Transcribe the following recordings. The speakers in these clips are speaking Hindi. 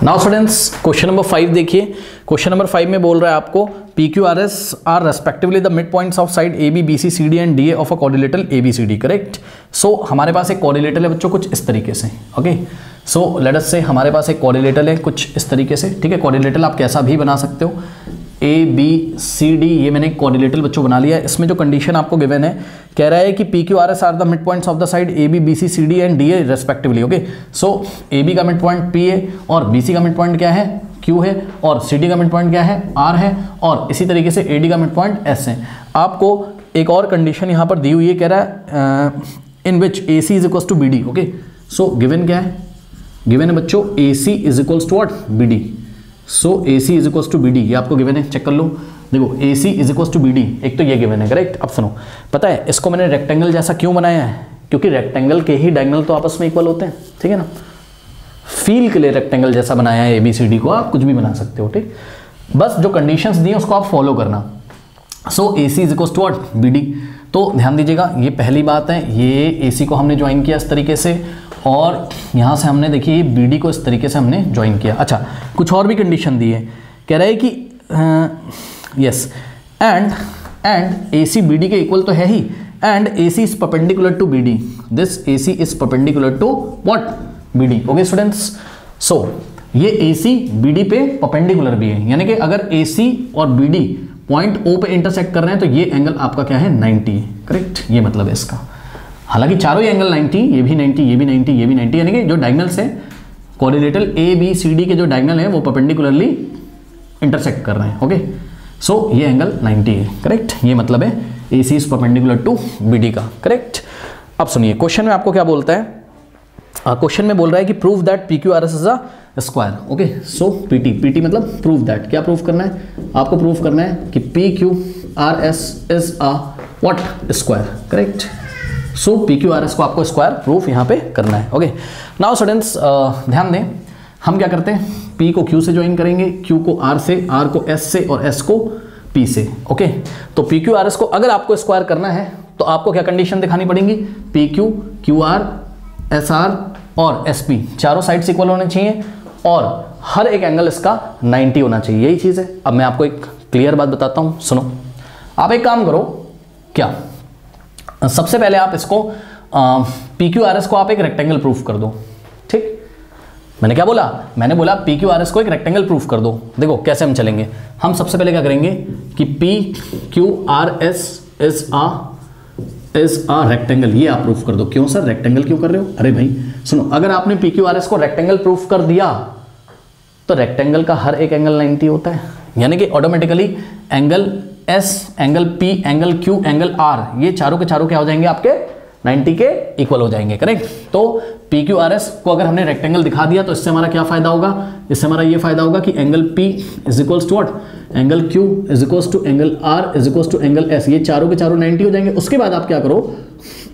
नाउ स्टूडेंट्स क्वेश्चन नंबर 5 देखिए। क्वेश्चन नंबर 5 में बोल रहा है आपको P Q R S R respectively the midpoints of side A B B C C D and D A of a quadrilateral A B C D. Correct. So हमारे पास एक क्वाड्रिलेटरल है बच्चों कुछ इस तरीके से। ओके, सो लेट अस से हमारे पास एक क्वाड्रिलेटरल है कुछ इस तरीके से। ठीक है, क्वाड्रिलेटरल आप कैसा भी बना सकते हो। ए बी सी डी ये मैंने क्वाड्रिलेटरल बच्चों बना लिया है। इसमें जो कंडीशन आपको गिवन है कह रहा है कि P Q R S are the midpoints of the side A B B C C D and D A respectively. Okay, so A B का मिड पॉइंट पी है और बी सी का मिड पॉइंट क्या है क्यू है और सी डी का मिड पॉइंट क्या है आर है और इसी तरीके से ए डी का मिड पॉइंट एस है। आपको एक और कंडीशन यहाँ पर दी हुई है, कह रहा है in which A C is equals to B D. Okay, so given क्या है, गिवन है बच्चों A C is equals to what B D. So A C is equals to B D ये आपको गिवन है, चेक कर लो। देखो A C is equals to B D एक तो ये गिवन है। करेक्ट। अब सुनो, पता है इसको मैंने रेक्टेंगल जैसा क्यों बनाया है, क्योंकि रेक्टेंगल के ही डायगोनल तो आपस में इक्वल होते हैं। ठीक है ना, फील के लिए रेक्टेंगल जैसा बनाया है एबीसीडी को, आप कुछ भी बना सकते हो। ठीक, बस जो कंडीशंस दी हैं उसको आप फॉलो करना। So A C is equals to what B D. तो ध्यान दीजिएगा ये पहली बात है, ये ए सी को हमने ज्वाइन किया इस तरीके से और यहाँ से हमने देखिए बी डी को इस तरीके से हमने ज्वाइन किया। अच्छा, कुछ और भी कंडीशन दी है, कह रहा है कि yes and A C B D के इक्वल तो है ही and A C is perpendicular to B D. This A C is perpendicular to what B D. Okay students, so ये ए सी बी डी पे परपेंडिकुलर भी है, यानी कि अगर ए सी और बी डी पॉइंट ओ पे इंटरसेक्ट कर रहे हैं तो ये एंगल आपका क्या है 90 है। करेक्ट, ये मतलब है इसका। हालांकि चारों एंगल 90, ये भी 90, ये भी 90, ये भी 90, यानी कि जो डायगोनल्स है quadrilateral A B C D के जो डायगोनल है वो परपेंडिकुलरली इंटरसेक्ट कर रहे हैं। ओके, सो ये एंगल 90 है। करेक्ट, ये मतलब है A C is perpendicular to B D का। करेक्ट। अब सुनिए क्वेश्चन में आपको क्या बोलता है, क्वेश्चन में बोल रहा है कि prove that P Q R S is a square. Okay, so PT, PT मतलब प्रूव दैट। क्या प्रूव करना है आपको, प्रूव करना है कि P Q R S is a what square. Correct, so P Q R S को आपको स्क्वायर प्रूफ यहाँ पे करना है। ओके, नाउ स्टूडेंट्स ध्यान दें, हम क्या करते हैं P को Q से ज्वाइन करेंगे, Q को R से, R को S से और S को P से। ओके, तो P Q R S को अगर आपको स्क्वायर करना है तो आपको क्या कंडीशन दिखानी पड़ेगी, P Q Q R S R और S P चारों साइड्स इक्वल होने चाहिए और हर एक एंगल इसका 90 होना चाहिए। यही चीज़ है। अब मैं आपको एक क्लियर बात बताता हूँ, सुनो। आप एक काम करो, क्या सबसे पहले आप इसको P Q R S को आप एक रेक्टेंगल प्रूफ कर दो। ठीक, मैंने क्या बोला, मैंने बोला पी क्यू आर एस को एक रेक्टेंगल प्रूफ कर दो। देखो कैसे हम चलेंगे, हम सबसे पहले क्या करेंगे कि P Q R S is a rectangle, ये आप प्रूफ कर दो। क्यों सर रेक्टेंगल क्यों कर रहे हो, अरे भाई सुनो, अगर आपने पी क्यू आर एस को रेक्टेंगल प्रूफ कर दिया तो रेक्टेंगल का हर एक एंगल 90 होता है, यानी कि automatically angle S, angle P, angle Q, angle R ये चारों के चारों क्या हो जाएंगे आपके 90 के इक्वल हो जाएंगे। करेक्ट। तो पी क्यू आर एस को अगर हमने रेक्टेंगल दिखा दिया तो इससे हमारा क्या फायदा होगा, इससे हमारा ये फायदा होगा कि angle P is equals to what, angle Q is equals to angle R is equals to angle S, ये चारों के चारों 90 हो जाएंगे। उसके बाद आप क्या करो,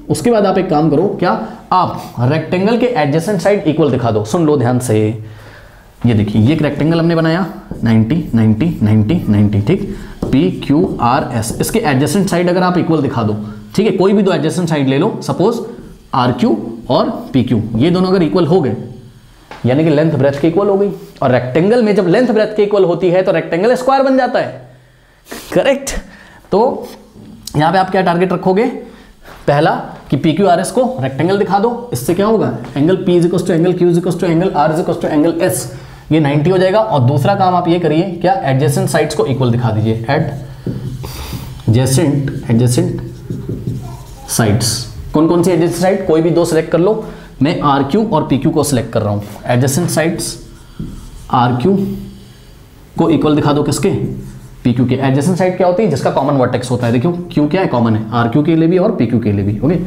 उसके बाद आप एक काम करो, क्या आप रेक्टेंगल के एडजेसेंट साइड इक्वल दिखा दो। सुन लो ध्यान से, ये देखिए ये एक रेक्टेंगल हमने बनाया 90 90 90 90। ठीक, P Q R S इसके एडजेसेंट साइड अगर आप इक्वल दिखा दो, ठीक है, कोई भी दो एडजेसेंट साइड ले लो, सपोज आर क्यू और पी क्यू, ये दोनों अगर इक्वल हो गए यानी कि लेंथ ब्रेथ के इक्वल हो गई। और रेक्टेंगल में जब लेंथ ब्रेथ के इक्वल होती है तो रेक्टेंगल स्क्वायर बन जाता है। करेक्ट। तो यहां पे आप क्या टारगेट रखोगे, पहला कि पी क्यू आर एस को रेक्टेंगल दिखा दो, इससे क्या होगा angle P is equal to angle Q is equal to angle R is equal to angle S, ये 90 हो जाएगा। और दूसरा काम आप ये करिए, क्या एडजेसेंट साइड्स को इक्वल दिखा दीजिए, एडजेसेंट साइड्स। कौन कौन सी एडजेसेंट साइड, कोई भी दो सिलेक्ट कर लो, मैं आर क्यू और पी क्यू को सिलेक्ट कर रहा हूं। एडजेसेंट साइड्स आर क्यू को इक्वल दिखा दो किसके, पी क्यू के। एडजेसेंट साइड क्या होती है, जिसका कॉमन वर्टेक्स होता है। देखो क्यू क्या है, कॉमन है, आर क्यू के लिए भी और पी क्यू के लिए भी। ओके,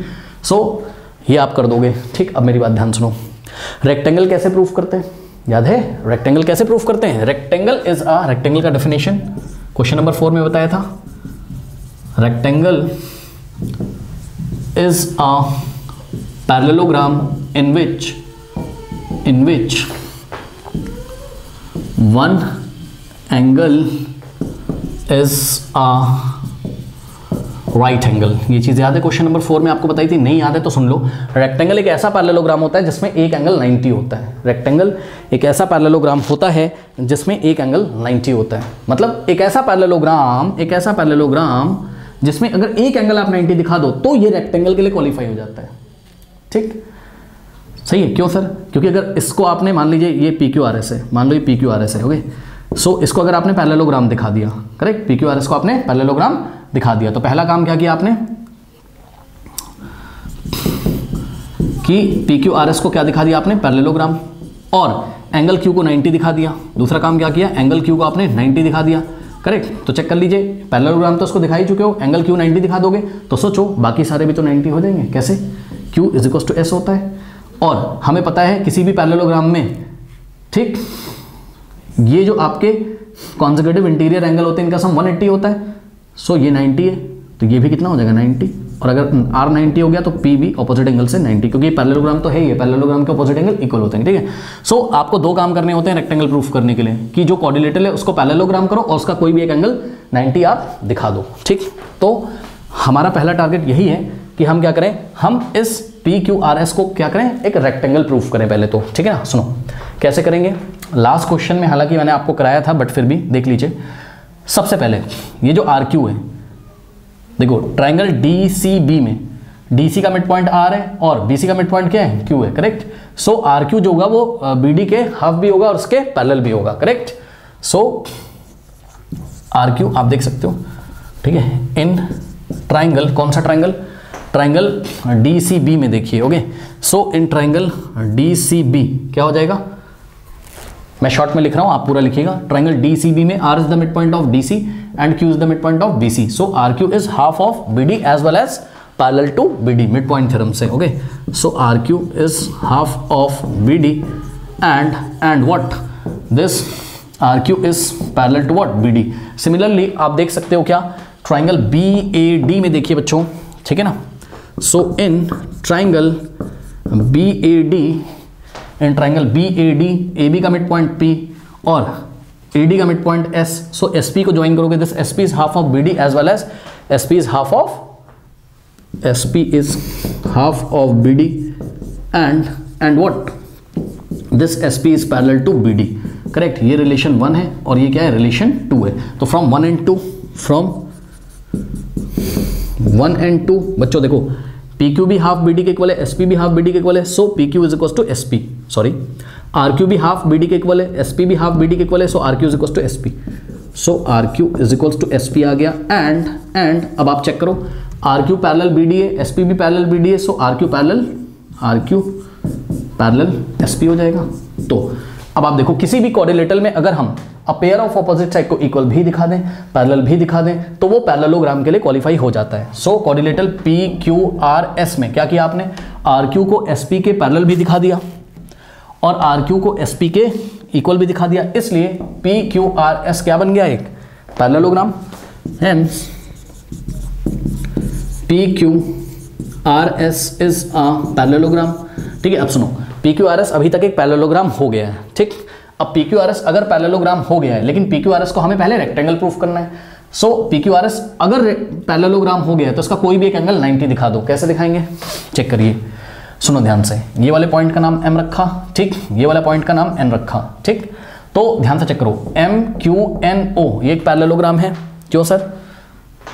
सो ये आप कर दोगे। ठीक, अब मेरी बात ध्यान सुनो, रेक्टेंगल कैसे प्रूफ करते हैं, याद है रेक्टेंगल कैसे प्रूफ करते हैं, रेक्टेंगल इज अ, रेक्टेंगल का डेफिनेशन क्वेश्चन नंबर 4 में बताया था, rectangle is a parallelogram in which one angle is a right angle. ये चीज़ याद है, क्वेश्चन नंबर 4 में आपको बताई थी, नहीं याद है तो सुन लो। रेक्टेंगल एक ऐसा पैरेललोग्राम होता है जिसमें एक एंगल 90 होता है। रेक्टेंगल एक ऐसा पैरेललोग्राम होता है जिसमें एक एंगल 90 होता है। मतलब एक ऐसा पैरेललोग्राम जिसमें अगर एक एंगल आप 90 दिखा दो तो ये रेक्टेंगल के लिए क्वालिफाई हो जाता है। ठीक, सही है। क्यों सर? क्योंकि अगर इसको आपने मान लीजिए ये PQRS है, मान लो ये PQRS है, ओके। सो इसको अगर आपने पैरेललोग्राम दिखा दिया, करेक्ट, PQRS को आपने पैरेललोग्राम दिखा दिया, तो पहला काम क्या किया आपने कि PQRS को क्या दिखा दिया आपने, पैरेललोग्राम, और एंगल Q को 90 दिखा दिया। दूसरा काम क्या किया, एंगल Q को आपने 90 दिखा दिया, करेक्ट। तो चेक कर लीजिए, पैरेललोग्राम तो उसको दिखा ही चुके हो, एंगल Q 90 दिखा दोगे तो सोचो बाकी सारे भी तो 90 हो जाएंगे। कैसे? Q = S होता है, और हमें पता है किसी भी पैरेललोग्राम में, ठीक, ये जो आपके कॉन्सेक्यूटिव इंटीरियर एंगल होते हैं इनका सम 180 होता है। सो ये 90 है तो ये भी कितना हो जाएगा, 90, और अगर R 90 हो गया तो P भी ऑपोजिट एंगल से 90, क्योंकि पैरेललोग्राम तो है ही, पैरेललोग्राम के ऑपोजिट एंगल इक्वल होते हैं। ठीक है। सो आपको दो काम करने होते हैं रेक्टेंगल प्रूफ करने के लिए, कि जो कोऑर्डिनेटर है उसको पैरेललोग्राम करो और उसका कोई भी एक एंगल 90 आप दिखा दो। ठीक, तो हमारा पहला टारगेट यही है कि हम क्या करें, हम इस PQRS को क्या करें, एक रेक्टेंगल प्रूफ करें पहले तो। ठीक है ना, सुनो कैसे करेंगे। लास्ट क्वेश्चन में हालांकि मैंने आपको कराया था, बट फिर भी देख लीजिए। सबसे पहले ये जो RQ है, देखो ट्राइंगल DCB में DC का मिड पॉइंट R है और BC का मिड पॉइंट क्या है, Q है, करेक्ट। सो RQ जो होगा वो BD के हाफ भी होगा और उसके पैरेलल भी होगा, करेक्ट। सो RQ आप देख सकते हो, ठीक है, इन ट्राइंगल, कौन सा ट्राइंगल, ट्राइंगल DCB में देखिए, okay. So in triangle DCB क्या हो जाएगा, मैं शॉर्ट में लिख रहा हूं, आप पूरा लिखिएगा। ट्राइंगल DCB में R is the mid point of DC and Q is the midpoint of BC. So RQ is half of BD as well as parallel to BD, midpoint theorem से, okay. So RQ is half of BD and what, this RQ is parallel to what, BD. Similarly आप देख सकते हो क्या, ट्राइंगल BAD में देखिए बच्चों, ठीक है ना। So in triangle BAD, in triangle BAD, AB का मिड पॉइंट P और AD का midpoint S, so SP को ज्वाइन करोगे, this SP is half of BD as well as SP is half of BD and what, this SP is parallel to BD, correct. ये रिलेशन 1 है और ये क्या है, रिलेशन 2 है। तो फ्रॉम 1 and 2, फ्रॉम 1 and 2 बच्चों देखो, PQ भी हाफ BD के इक्वल है, SP भी हाफ BD के इक्वल है, so PQ is equal to SP, sorry RQ भी हाफ BD के इक्वल है, SP भी हाफ BD के इक्वल है, so RQ is equal to SP। So RQ is equal to SP आ गया, एंड अब आप चेक करो, RQ पैरेलल BD है, SP भी पैरेलल BD है, सो RQ पैरेलल SP हो जाएगा। तो अब आप देखो, किसी भी कोऑर्डिनेटर में अगर हम a pair of opposite side को इक्वल भी दिखा दें, पैरेलल भी दिखा दें, तो वो पैरेललोग्राम के लिए क्वालिफाई हो जाता है। सो कोऑर्डिनेटर PQRS में क्या किया आपने, RQ को SP के पैरेलल भी दिखा दिया और RQ को SP के इक्वल भी दिखा दिया, इसलिए PQRS क्या बन गया, एक parallelogram. Hence PQRS is a parallelogram. ठीक है, अब सुनो, PQRS अभी तक एक पैरेललोग्राम हो गया है, ठीक। अब PQRS अगर पैरेललोग्राम हो गया है, लेकिन PQRS को हमें पहले रेक्टेंगल प्रूफ करना है। सो PQRS अगर पैरेललोग्राम हो गया है तो उसका कोई भी एक एंगल 90 दिखा दो। कैसे दिखाएंगे, चेक करिए, सुनो ध्यान से। ये वाले पॉइंट का नाम M रखा, ठीक, ये वाला पॉइंट का नाम N रखा, ठीक। तो ध्यान से चेक करो, MQNO ये एक पैरेललोग्राम है। क्यों सर,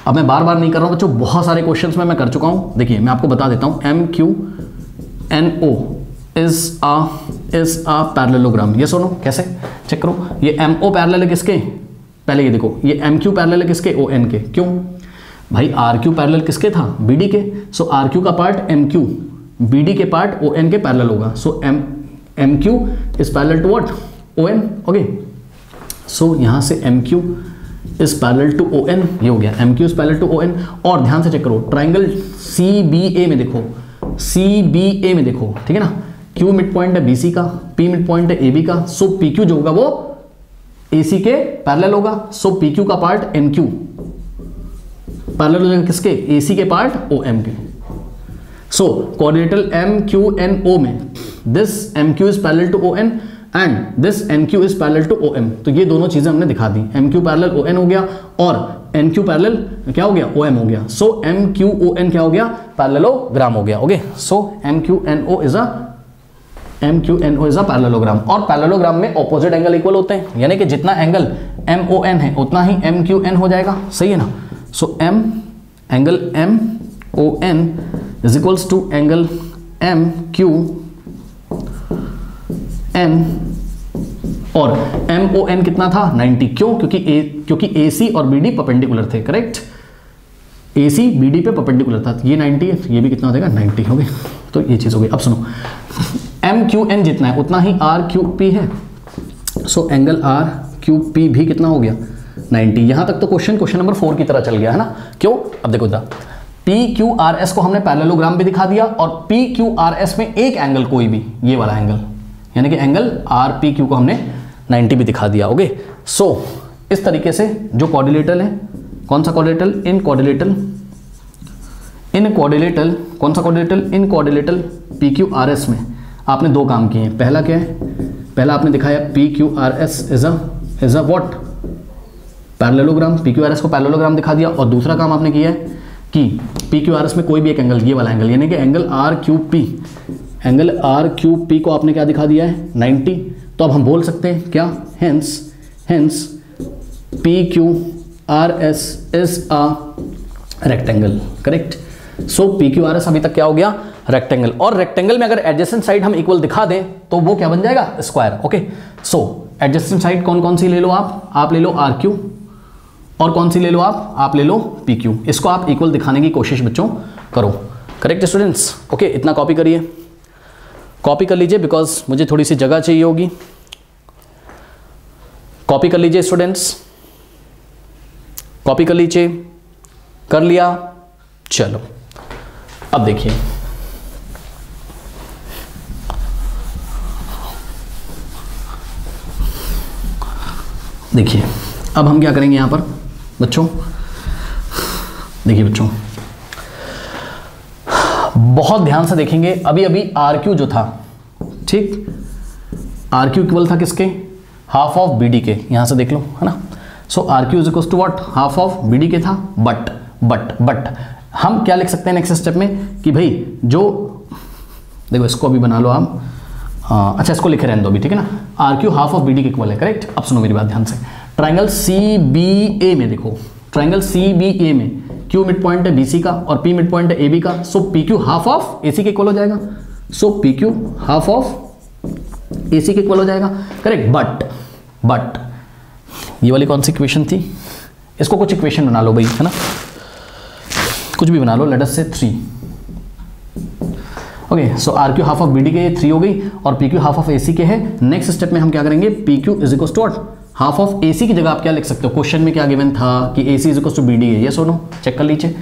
अब मैं बार बार नहीं कर रहा हूं बच्चों, बहुत सारे क्वेश्चंस में मैं कर चुका हूं। देखिए मैं आपको बता देता हूं, MQNO इज अ पैरेललोग्राम। ये सुनो कैसे, चेक करो, ये MO पैरेलल है किसके, पहले ये देखो, ये MQ पैरेलल है किसके, ON के। क्यों भाई, RQ पैरेलल किसके था, BD के। सो RQ का पार्ट MQ, BD के पार्ट ON के पैरेलल होगा। So MQ is parallel to what, ON, okay. So यहां से MQ is parallel to ON, ये हो गया, MQ is parallel to ON। और ध्यान से चेक करो, ट्राइंगल CBA में देखो, CBA में देखो, ठीक है ना, Q मिड पॉइंट है BC का, P मिड पॉइंट है AB का, सो PQ जो होगा वो AC के पैरेलल होगा। सो PQ का पार्ट NQ पैरेलल हो जाएगा किसके, AC के पार्ट OM के। सो कोऑर्डिनेटर MQNO में this MQ is parallel to ON and this NQ is parallel to OM। तो ये दोनों चीजें हमने दिखा दी, MQ पैरेलल ON हो गया और एन क्यू पैरेलल क्या हो गया, ओ एम हो गया। So M Q O N क्या हो गया, पैरेललोग्राम हो गया। Okay, so M Q N O is a parallelogram. और पैरेललोग्राम में ऑपोजिट एंगल इक्वल होते हैं, यानी कि जितना एंगल एम ओ एन है उतना ही एम क्यू एन हो जाएगा, सही है ना। So M angle M O N is equals to angle M Q N, और एम ओ एन कितना था 90, क्यों, क्योंकि ए सी और बी डी परपेंडिकुलर थे, correct. A C B D पे परपेंडिकुलर था, ये 90 है, ये भी कितना हो जाएगा 90 हो गया। तो ये चीज हो गई। अब सुनो, एम क्यू एन जितना है उतना ही आर क्यू पी है। So angle R Q P भी कितना हो गया 90। यहां तक तो क्वेश्चन नंबर 4 की तरह चल गया है ना। क्यों, अब देखो जरा, पी क्यू आर एस को हमने पैरेललोग्राम भी दिखा दिया, और पी क्यू आर एस में एक एंगल कोई भी, ये वाला एंगल, यानी कि एंगल आर पी क्यू को हमने 90 भी दिखा दिया। ओके, सो इस तरीके से जो क्वाड्रिलेटरल है, कौन सा क्वाड्रिलेटरल, इन क्वाड्रिलेटरल कौन सा क्वाड्रिलेटरल, इन quadrilateral P Q R S में आपने दो काम किए हैं। पहला क्या है, पहला आपने दिखाया P Q R S is a what, parallelogram, P Q R S को पैरेललोग्राम दिखा दिया। और दूसरा काम आपने किया है कि पी क्यू आर एस में कोई भी एक एंगल, ये वाला एंगल, यानी कि angle R Q P, angle R Q P को आपने क्या दिखा दिया है 90। तो अब हम बोल सकते हैं क्या, hence P Q R S is a rectangle, correct. So P Q R S अभी तक क्या हो गया, रेक्टेंगल। और रेक्टेंगल में अगर एडजेसेंट साइड हम इक्वल दिखा दें तो वो क्या बन जाएगा, स्क्वायर। ओके, सो एडजेसेंट साइड कौन कौन सी ले लो आप ले लो आर क्यू, और कौन सी ले लो आप ले लो पी क्यू। इसको आप इक्वल दिखाने की कोशिश बच्चों करो, करेक्ट स्टूडेंट्स। ओके, इतना कॉपी करिए, कॉपी कर लीजिए, बिकॉज मुझे थोड़ी सी जगह चाहिए होगी। कॉपी कर लीजिए स्टूडेंट्स, कॉपी कर लीजिए, कर लिया, चलो अब देखिए, अब हम क्या करेंगे यहां पर बच्चों, देखिए बच्चों बहुत ध्यान से देखेंगे। अभी आर क्यू जो था, ठीक, आर क्यू इक्वल था किसके, हाफ ऑफ बी डी के, यहां से देख लो, है ना। So R Q is equal to what, half of B D के था। बट हम क्या लिख सकते हैं नेक्स्ट स्टेप में कि भाई जो, देखो इसको अभी बना लो आप, अच्छा इसको लिखे रहने दो अभी, ठीक है ना। R Q half of B D के इक्वल है, करेक्ट। अब सुनो मेरी बात ध्यान से, ट्राइंगल सी बी ए में देखो, ट्राइंगल सी बी ए में क्यू मिड पॉइंट है बी सी का और पी मिड पॉइंट है ए बी का। सो P Q half of A C के इक्वल हो जाएगा। सो P Q half of A C के इक्वल हो जाएगा, करेक्ट। बट ये वाली कौन सी इक्वेशन थी, इसको कुछ इक्वेशन बना लो भाई, है ना, कुछ भी बना लो, late us say 3। Okay, so R Q half of B D के 3 हो गई, और P Q half of A C के है। नेक्स्ट स्टेप में हम क्या करेंगे, P Q is equal to what, half of A C की जगह आप क्या लिख सकते हो, क्वेश्चन में क्या गिवन था कि A C is equal to B D है, ये सुनो चेक कर लीजिए।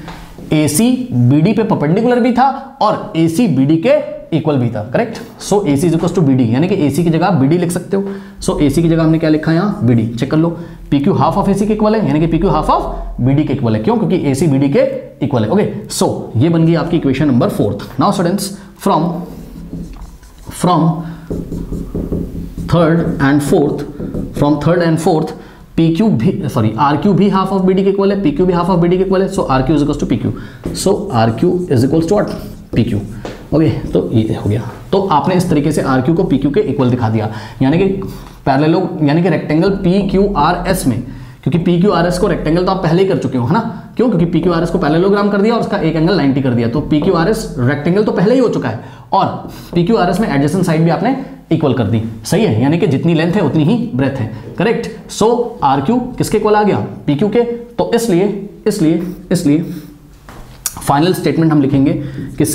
ए सी बी डी पे परपेंडिकुलर भी था और ए सी बी डी के इक्वल भी था, correct. So A C is equal to B D, यानी कि ए सी की जगह आप बी डी लिख सकते हो। सो ए सी की जगह हमने क्या लिखा है यहाँ, बी डी, चेक कर लो। P Q half of A C के इक्वल है, यानी कि P Q half of B D के इक्वल है, क्यों, क्योंकि ए सी बी डी के इक्वल है। ओके, सो ये बन गई आपकी equation number 4। Now students, from third and fourth P Q भी, सॉरी आर क्यू भी हाफ ऑफ बी डी के इक्वल है, पी क्यू भी हाफ ऑफ बी डी के इक्वल है। So R Q is equal to P Q, so R Q is equal to what, P Q. Okay, तो ये हो गया। तो आपने इस तरीके से आर क्यू को पी क्यू के इक्वल दिखा दिया, यानी कि पैरेलल, यानी कि rectangle P Q R S में, क्योंकि पी क्यू आर एस को रेक्टेंगल तो आप पहले ही कर चुके हो, है ना, क्यों, क्योंकि पी क्यू आर एस को पैरेललोग्राम कर दिया और उसका एक एंगल 90 कर दिया। तो P Q R S rectangle तो पहले ही हो चुका है, और पी क्यू आर एस में एडजेसेंट साइड भी आपने इक्वल कर दी, सही है, यानी कि जितनी लेंथ है उतनी ही ब्रेथ है, करेक्ट। सो आर क्यू किसके इक्वल आ गया, पी क्यू के। तो इसलिए फाइनल स्टेटमेंट हम लिखेंगे कि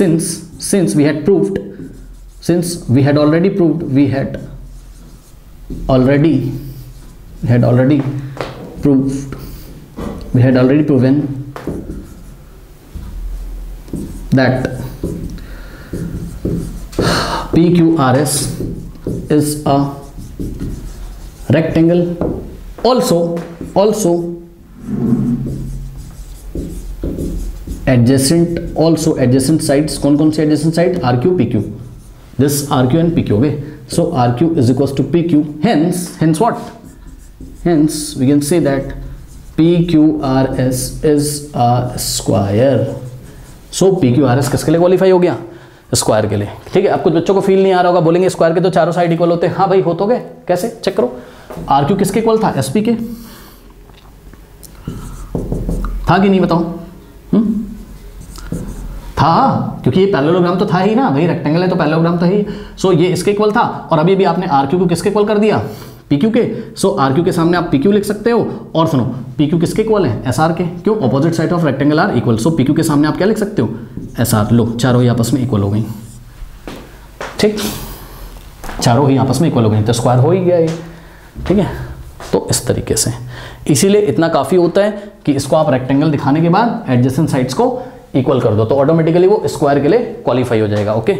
since we had already proven that PQRS is a rectangle. Also adjacent sides, कौन से adjacent side, RQ PQ, this RQ and PQ. okay, so RQ is equals to PQ, hence what, hence we can say that PQRS is a square. So PQRS किसके लिए क्वालिफाई हो गया? स्क्वायर के लिए। ठीक है, अब कुछ बच्चों को फील नहीं आ रहा होगा, बोलेंगे स्क्वायर के तो चारों साइड इक्वल होते हैं। हाँ भाई, हो तो गए, कैसे चेक करो। RQ किसके इक्वल था? SP के था कि नहीं बताओ? था, क्योंकि ये पैरेललोग्राम तो था ही ना भाई, रेक्टेंगल है तो पैरेललोग्राम था ही। सो ये इसके इक्वल था, और अभी भी आपने RQ को किसके इक्वल कर दिया? PQ के। सो RQ के सामने आप PQ लिख सकते हो, और सुनो PQ किसके इक्वल है? SR के। क्यों? Opposite side of rectangle are equal. So PQ के सामने आप क्या लिख सकते हो? SR। लो, चारों ही आपस में इक्वल हो गई। ठीक, चारों ही आपस में इक्वल हो गई, तो स्क्वायर हो ही गया ये। ठीक है, तो इस तरीके से, इसीलिए इतना काफ़ी होता है कि इसको आप रेक्टेंगल दिखाने के बाद एडजेसेंट साइड्स को इक्वल कर दो, तो ऑटोमेटिकली वो स्क्वायर के लिए क्वालिफाई हो जाएगा। ओके।